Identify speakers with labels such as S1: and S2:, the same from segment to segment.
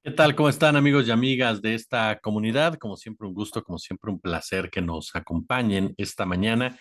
S1: ¿Qué tal? ¿Cómo están amigos y amigas de esta comunidad? Como siempre un gusto, como siempre un placer que nos acompañen esta mañana,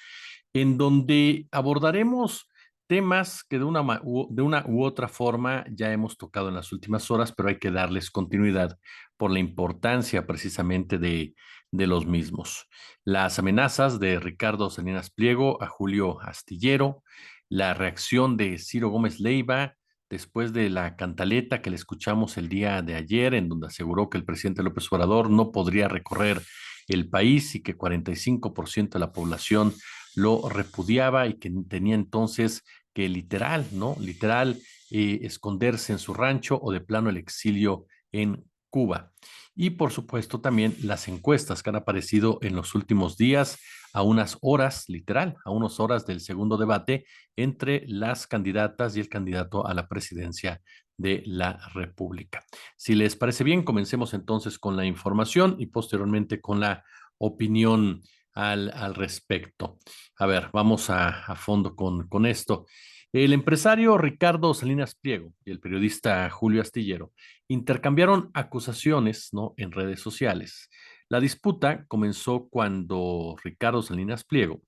S1: en donde abordaremos temas que de una u otra forma ya hemos tocado en las últimas horas, pero hay que darles continuidad por la importancia precisamente de los mismos. Las amenazas de Ricardo Salinas Pliego a Julio Astillero, la reacción de Ciro Gómez Leiva después de la cantaleta que le escuchamos el día de ayer, en donde aseguró que el presidente López Obrador no podría recorrer el país y que 45% de la población lo repudiaba y que tenía entonces que literal, ¿no? Literal, esconderse en su rancho o de plano el exilio en Cuba. Y por supuesto también las encuestas que han aparecido en los últimos días, a unas horas, literal, a unas horas del segundo debate entre las candidatas y el candidato a la presidencia de la República. Si les parece bien, comencemos entonces con la información y posteriormente con la opinión al respecto. A ver, vamos a fondo con esto. El empresario Ricardo Salinas Pliego y el periodista Julio Astillero intercambiaron acusaciones, ¿no?, en redes sociales. La disputa comenzó cuando Ricardo Salinas Pliego,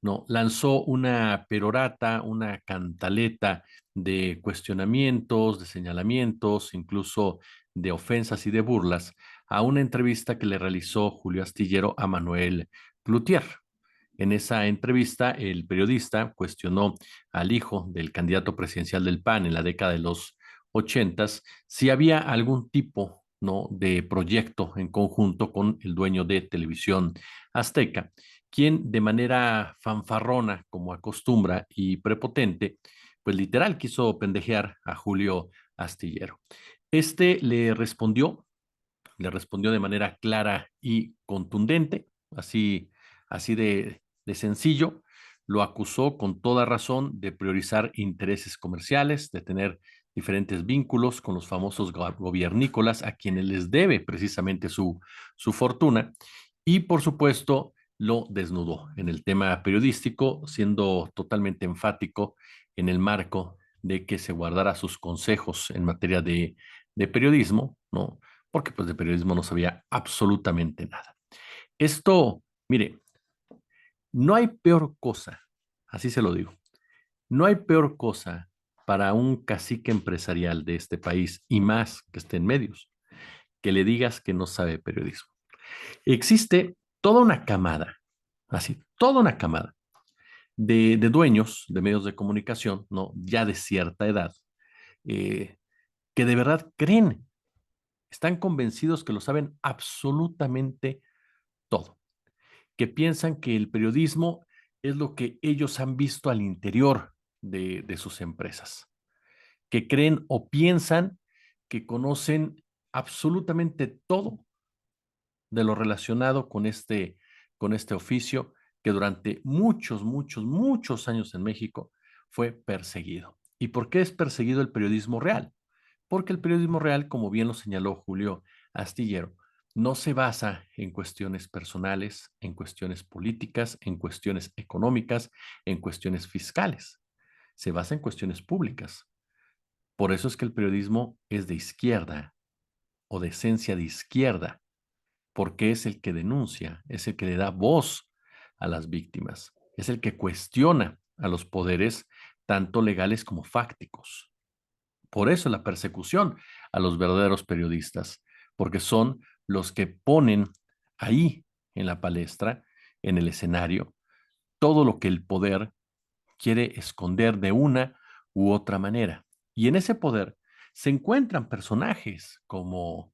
S1: ¿no?, lanzó una perorata, una cantaleta de cuestionamientos, de señalamientos, incluso de ofensas y de burlas a una entrevista que le realizó Julio Astillero a Manuel Cloutier. En esa entrevista, el periodista cuestionó al hijo del candidato presidencial del PAN en la década de los ochentas si había algún tipo, ¿no?, de proyecto en conjunto con el dueño de Televisión Azteca, quien de manera fanfarrona, como acostumbra, y prepotente, pues literal quiso pendejear a Julio Astillero. Este le respondió de manera clara y contundente, así de sencillo. Lo acusó con toda razón de priorizar intereses comerciales, de tener diferentes vínculos con los famosos gobiernícolas a quienes les debe precisamente su fortuna. Y por supuesto, lo desnudó en el tema periodístico, siendo totalmente enfático en el marco de que se guardara sus consejos en materia de periodismo, ¿no? Porque pues de periodismo no sabía absolutamente nada. Esto, mire, no hay peor cosa, así se lo digo, no hay peor cosa para un cacique empresarial de este país y más que esté en medios, que le digas que no sabe periodismo. Existe toda una camada, así, toda una camada de dueños de medios de comunicación, ¿no?, ya de cierta edad, eh, que de verdad creen, están convencidos que lo saben absolutamente todo, que piensan que el periodismo es lo que ellos han visto al interior de sus empresas, que creen o piensan que conocen absolutamente todo de lo relacionado con este oficio que durante muchos, muchos, muchos años en México fue perseguido. ¿Y por qué es perseguido el periodismo real? Porque el periodismo real, como bien lo señaló Julio Astillero, no se basa en cuestiones personales, en cuestiones políticas, en cuestiones económicas, en cuestiones fiscales. Se basa en cuestiones públicas. Por eso es que el periodismo es de izquierda o de esencia de izquierda, porque es el que denuncia, es el que le da voz a las víctimas, es el que cuestiona a los poderes, tanto legales como fácticos. Por eso la persecución a los verdaderos periodistas, porque son los que ponen ahí en la palestra, en el escenario, todo lo que el poder quiere esconder de una u otra manera. Y en ese poder se encuentran personajes como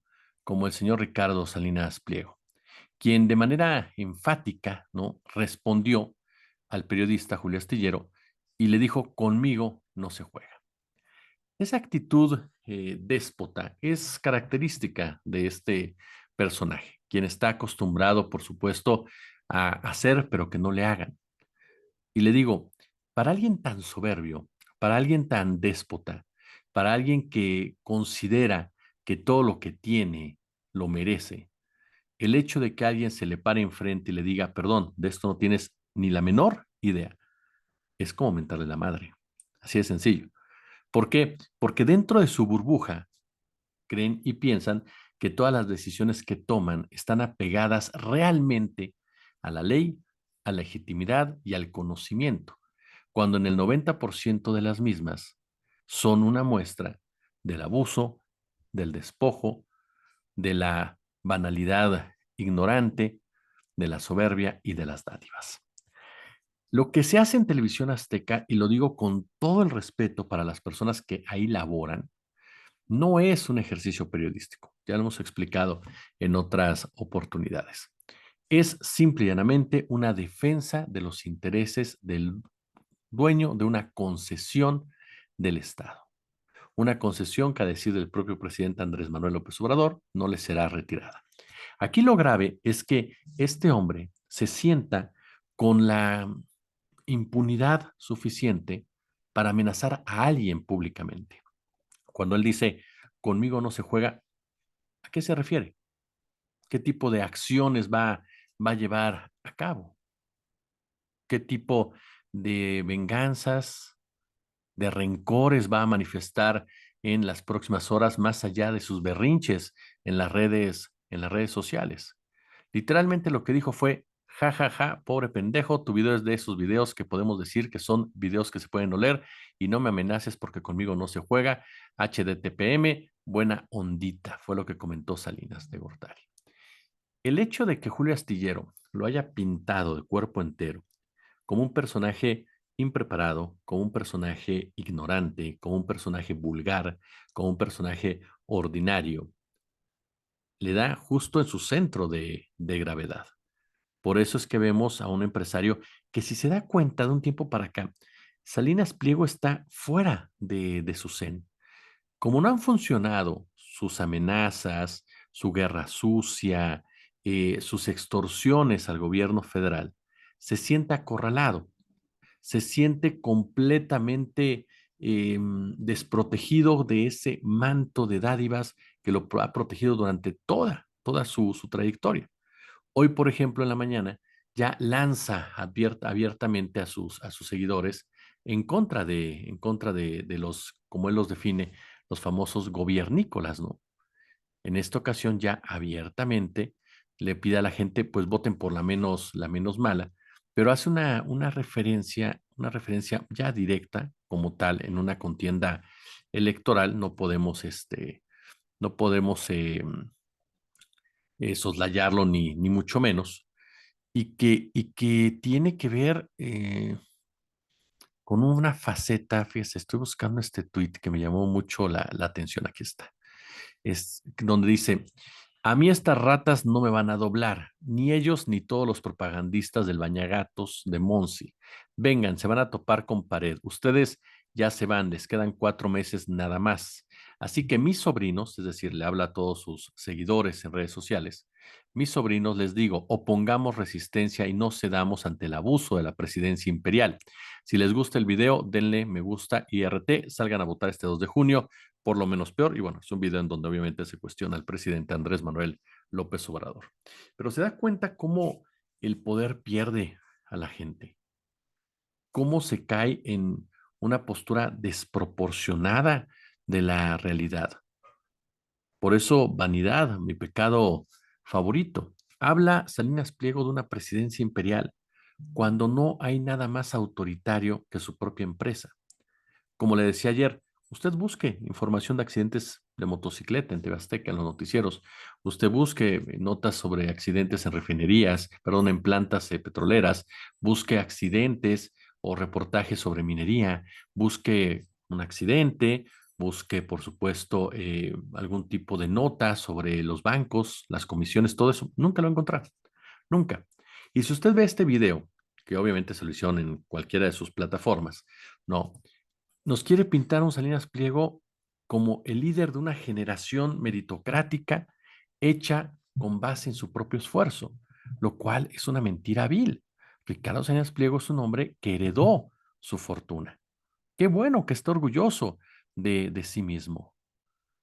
S1: el señor Ricardo Salinas Pliego, quien de manera enfática, ¿no?, respondió al periodista Julio Astillero y le dijo: conmigo no se juega. Esa actitud déspota es característica de este personaje, quien está acostumbrado, por supuesto, a hacer, pero que no le hagan. Y le digo, para alguien tan soberbio, para alguien tan déspota, para alguien que considera que todo lo que tiene lo merece, el hecho de que alguien se le pare enfrente y le diga, perdón, de esto no tienes ni la menor idea, es como mentarle la madre. Así de sencillo. ¿Por qué? Porque dentro de su burbuja creen y piensan que todas las decisiones que toman están apegadas realmente a la ley, a la legitimidad y al conocimiento, cuando en el 90% de las mismas son una muestra del abuso, del despojo, de la banalidad ignorante, de la soberbia y de las dádivas. Lo que se hace en Televisión Azteca, y lo digo con todo el respeto para las personas que ahí laboran, no es un ejercicio periodístico. Ya lo hemos explicado en otras oportunidades. Es simple y llanamente una defensa de los intereses del dueño de una concesión del Estado. Una concesión que, a decir del propio presidente Andrés Manuel López Obrador, no le será retirada. Aquí lo grave es que este hombre se sienta con la impunidad suficiente para amenazar a alguien públicamente. Cuando él dice, conmigo no se juega, ¿a qué se refiere? ¿Qué tipo de acciones va a llevar a cabo? ¿Qué tipo de venganzas, de rencores va a manifestar en las próximas horas, más allá de sus berrinches en las redes sociales? Literalmente lo que dijo fue, ja, ja, ja, pobre pendejo, tu video es de esos videos que podemos decir que son videos que se pueden oler y no me amenaces porque conmigo no se juega. HDTPM, buena ondita, fue lo que comentó Salinas de Gortari. El hecho de que Julio Astillero lo haya pintado de cuerpo entero como un personaje impreparado, como un personaje ignorante, como un personaje vulgar, como un personaje ordinario, le da justo en su centro de gravedad. Por eso es que vemos a un empresario que, si se da cuenta de un tiempo para acá, Salinas Pliego está fuera de su zen. Como no han funcionado sus amenazas, su guerra sucia, sus extorsiones al gobierno federal, se siente acorralado, se siente completamente desprotegido de ese manto de dádivas que lo ha protegido durante toda su trayectoria. Hoy, por ejemplo, en la mañana, ya lanza abiertamente a sus seguidores en contra de los, como él los define, los famosos gobiernícolas, ¿no? En esta ocasión ya abiertamente le pide a la gente, pues voten por la menos mala, pero hace una referencia ya directa como tal en una contienda electoral. No podemos, no podemos soslayarlo ni mucho menos, y que tiene que ver con una faceta. Fíjese, estoy buscando este tweet que me llamó mucho la atención. Aquí está. Es donde dice, a mí estas ratas no me van a doblar, ni ellos ni todos los propagandistas del Bañagatos de Monsi. Vengan, se van a topar con pared. Ustedes ya se van, les quedan 4 meses nada más. Así que mis sobrinos, es decir, le habla a todos sus seguidores en redes sociales, mis sobrinos, les digo, opongamos resistencia y no cedamos ante el abuso de la presidencia imperial. Si les gusta el video, denle me gusta y RT, salgan a votar este 2 de junio, por lo menos peor. Y bueno, es un video en donde obviamente se cuestiona al presidente Andrés Manuel López Obrador. Pero se da cuenta cómo el poder pierde a la gente, cómo se cae en una postura desproporcionada de la realidad. Por eso, vanidad, mi pecado favorito. Habla Salinas Pliego de una presidencia imperial cuando no hay nada más autoritario que su propia empresa. Como le decía ayer, usted busque información de accidentes de motocicleta en TV Azteca, en los noticieros. Usted busque notas sobre accidentes en refinerías, perdón, en plantas petroleras. Busque accidentes o reportajes sobre minería. Busque un accidente. Busque, por supuesto, algún tipo de nota sobre los bancos, las comisiones, todo eso. Nunca lo va a encontrar. Nunca. Y si usted ve este video, que obviamente se lo hicieron en cualquiera de sus plataformas, no, nos quiere pintar un Salinas Pliego como el líder de una generación meritocrática hecha con base en su propio esfuerzo, lo cual es una mentira vil. Ricardo Salinas Pliego es un hombre que heredó su fortuna. Qué bueno que está orgulloso de sí mismo,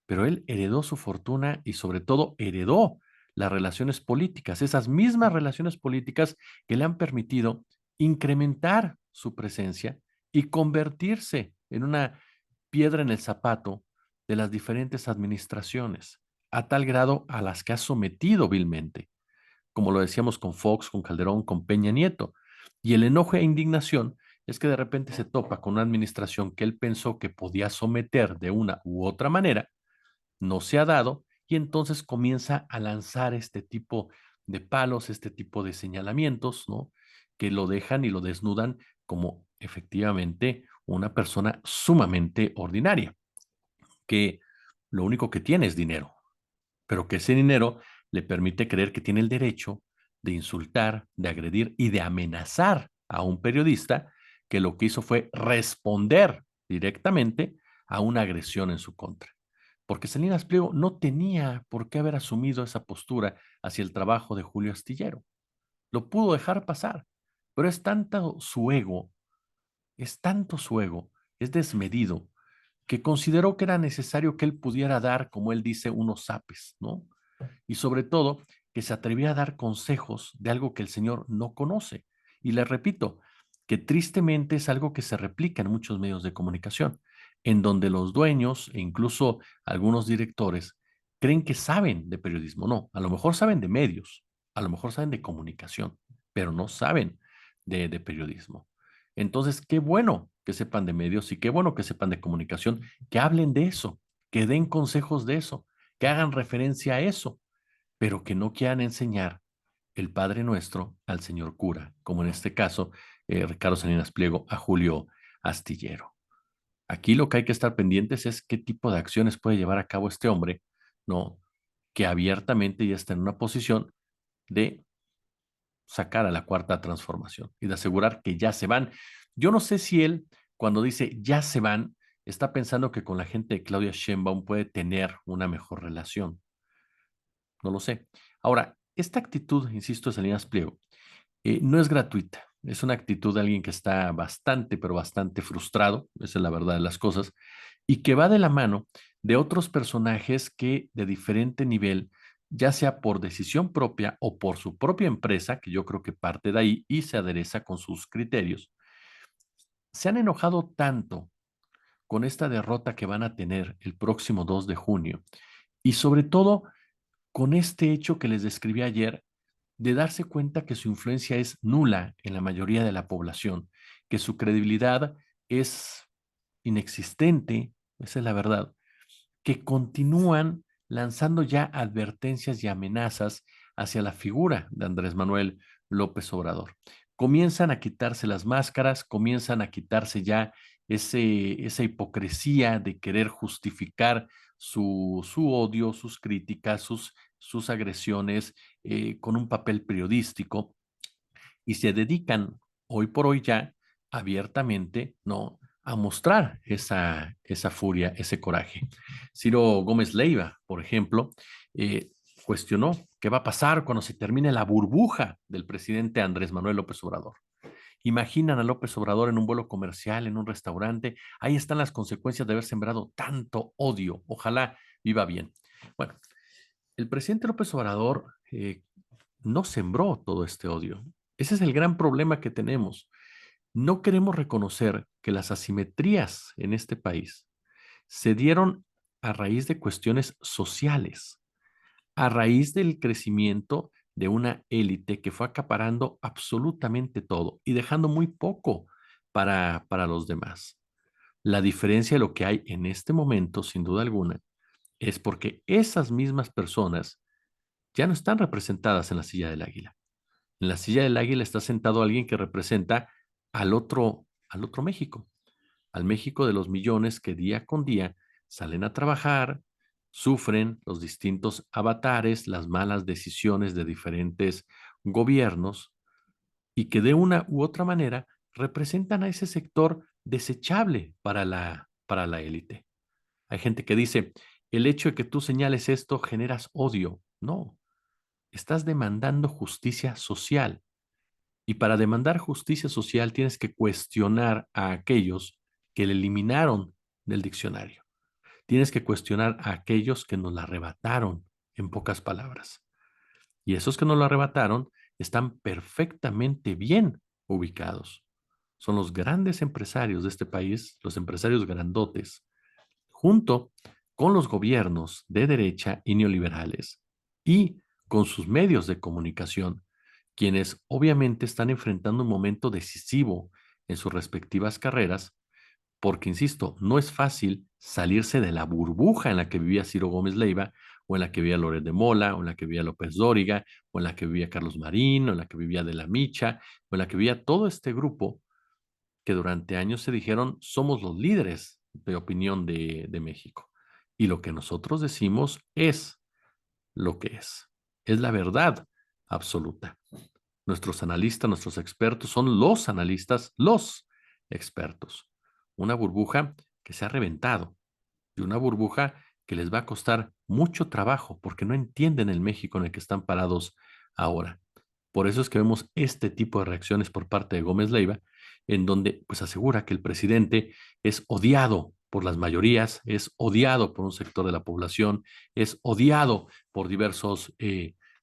S1: pero él heredó su fortuna y sobre todo heredó las relaciones políticas, esas mismas relaciones políticas que le han permitido incrementar su presencia y convertirse en una piedra en el zapato de las diferentes administraciones, a tal grado a las que ha sometido vilmente, como lo decíamos con Fox, con Calderón, con Peña Nieto. Y el enojo e indignación es que de repente se topa con una administración que él pensó que podía someter de una u otra manera, no se ha dado, y entonces comienza a lanzar este tipo de palos, este tipo de señalamientos, ¿no? Que lo dejan y lo desnudan como efectivamente una persona sumamente ordinaria, que lo único que tiene es dinero, pero que ese dinero le permite creer que tiene el derecho de insultar, de agredir y de amenazar a un periodista que lo que hizo fue responder directamente a una agresión en su contra. Porque Salinas Pliego no tenía por qué haber asumido esa postura hacia el trabajo de Julio Astillero. Lo pudo dejar pasar, pero es tanto su ego, es desmedido, que consideró que era necesario que él pudiera dar, como él dice, unos zapes, ¿no? Y sobre todo, que se atrevía a dar consejos de algo que el Señor no conoce. Y le repito, que tristemente es algo que se replica en muchos medios de comunicación, en donde los dueños e incluso algunos directores creen que saben de periodismo. No, a lo mejor saben de medios, a lo mejor saben de comunicación, pero no saben de periodismo. Entonces, qué bueno que sepan de medios y qué bueno que sepan de comunicación, que hablen de eso, que den consejos de eso, que hagan referencia a eso, pero que no quieran enseñar el Padre Nuestro al señor cura, como en este caso, Ricardo Salinas Pliego a Julio Astillero. Aquí lo que hay que estar pendientes es qué tipo de acciones puede llevar a cabo este hombre, ¿no? Que abiertamente ya está en una posición de sacar a la cuarta transformación y de asegurar que ya se van. Yo no sé si él, cuando dice ya se van, está pensando que con la gente de Claudia Sheinbaum puede tener una mejor relación. No lo sé. Ahora, esta actitud, insisto, de Salinas Pliego, no es gratuita. Es una actitud de alguien que está bastante, pero bastante frustrado, esa es la verdad de las cosas, y que va de la mano de otros personajes que de diferente nivel, ya sea por decisión propia o por su propia empresa, que yo creo que parte de ahí y se adereza con sus criterios, se han enojado tanto con esta derrota que van a tener el próximo 2 de junio y sobre todo con este hecho que les describí ayer de darse cuenta que su influencia es nula en la mayoría de la población, que su credibilidad es inexistente, esa es la verdad, que continúan lanzando ya advertencias y amenazas hacia la figura de Andrés Manuel López Obrador. Comienzan a quitarse las máscaras, comienzan a quitarse ya esa hipocresía de querer justificar su odio, sus críticas, sus agresiones con un papel periodístico y se dedican hoy por hoy ya abiertamente, ¿no? A mostrar esa furia, ese coraje. Ciro Gómez Leiva, por ejemplo, eh, cuestionó qué va a pasar cuando se termine la burbuja del presidente Andrés Manuel López Obrador. Imaginan a López Obrador en un vuelo comercial, en un restaurante. Ahí están las consecuencias de haber sembrado tanto odio. Ojalá viva bien. Bueno, el presidente López Obrador no sembró todo este odio. Ese es el gran problema que tenemos. No queremos reconocer que las asimetrías en este país se dieron a raíz de cuestiones sociales, a raíz del crecimiento de una élite que fue acaparando absolutamente todo y dejando muy poco para los demás. La diferencia de lo que hay en este momento, sin duda alguna, es porque esas mismas personas ya no están representadas en la silla del águila. En la silla del águila está sentado alguien que representa al otro México, al México de los millones que día con día salen a trabajar, sufren los distintos avatares, las malas decisiones de diferentes gobiernos y que de una u otra manera representan a ese sector desechable para la élite. Hay gente que dice, el hecho de que tú señales esto generas odio. No, estás demandando justicia social. Y para demandar justicia social tienes que cuestionar a aquellos que le eliminaron del diccionario. Tienes que cuestionar a aquellos que nos la arrebataron, en pocas palabras. Y esos que nos lo arrebataron están perfectamente bien ubicados. Son los grandes empresarios de este país, los empresarios grandotes, junto con los gobiernos de derecha y neoliberales y con sus medios de comunicación, quienes obviamente están enfrentando un momento decisivo en sus respectivas carreras, porque, insisto, no es fácil salirse de la burbuja en la que vivía Ciro Gómez Leiva, o en la que vivía Loret de Mola, o en la que vivía López Dóriga, o en la que vivía Carlos Marín, o en la que vivía De la Micha, o en la que vivía todo este grupo que durante años se dijeron somos los líderes de opinión de México. Y lo que nosotros decimos es lo que es. Es la verdad absoluta. Nuestros analistas, nuestros expertos son los analistas, los expertos. Una burbuja que se ha reventado y una burbuja que les va a costar mucho trabajo porque no entienden el México en el que están parados ahora. Por eso es que vemos este tipo de reacciones por parte de Gómez Leiva, en donde pues asegura que el presidente es odiado por las mayorías, es odiado por un sector de la población, es odiado por diversos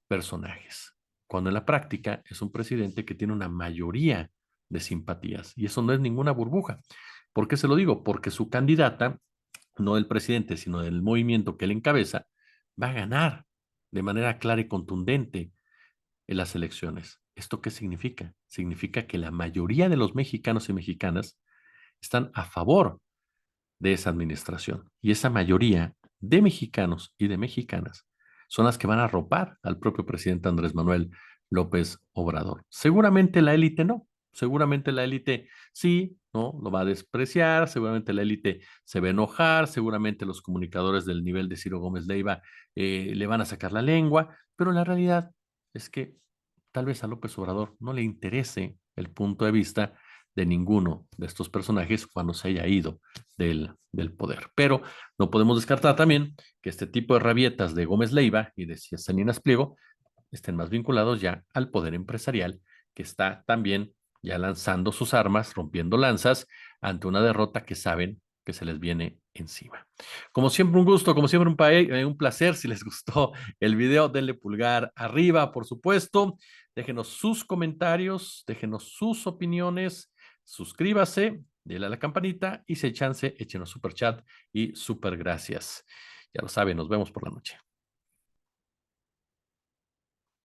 S1: personajes, cuando en la práctica es un presidente que tiene una mayoría de simpatías y eso no es ninguna burbuja. ¿Por qué se lo digo? Porque su candidata, no del presidente, sino del movimiento que él encabeza, va a ganar de manera clara y contundente en las elecciones. ¿Esto qué significa? Significa que la mayoría de los mexicanos y mexicanas están a favor de esa administración. Y esa mayoría de mexicanos y de mexicanas son las que van a arropar al propio presidente Andrés Manuel López Obrador. Seguramente la élite no. Seguramente la élite sí, ¿no? Lo va a despreciar, seguramente la élite se va a enojar, seguramente los comunicadores del nivel de Ciro Gómez Leiva le van a sacar la lengua, pero la realidad es que tal vez a López Obrador no le interese el punto de vista de ninguno de estos personajes cuando se haya ido del poder. Pero no podemos descartar también que este tipo de rabietas de Gómez Leiva y de Salinas Pliego estén más vinculados ya al poder empresarial, que está también ya lanzando sus armas, rompiendo lanzas ante una derrota que saben que se les viene encima. Como siempre, un gusto, como siempre, un placer. Si les gustó el video, denle pulgar arriba, por supuesto. Déjenos sus comentarios, déjenos sus opiniones, suscríbase, denle a la campanita y si hay chance, échenos super chat y super gracias. Ya lo saben, nos vemos por la noche.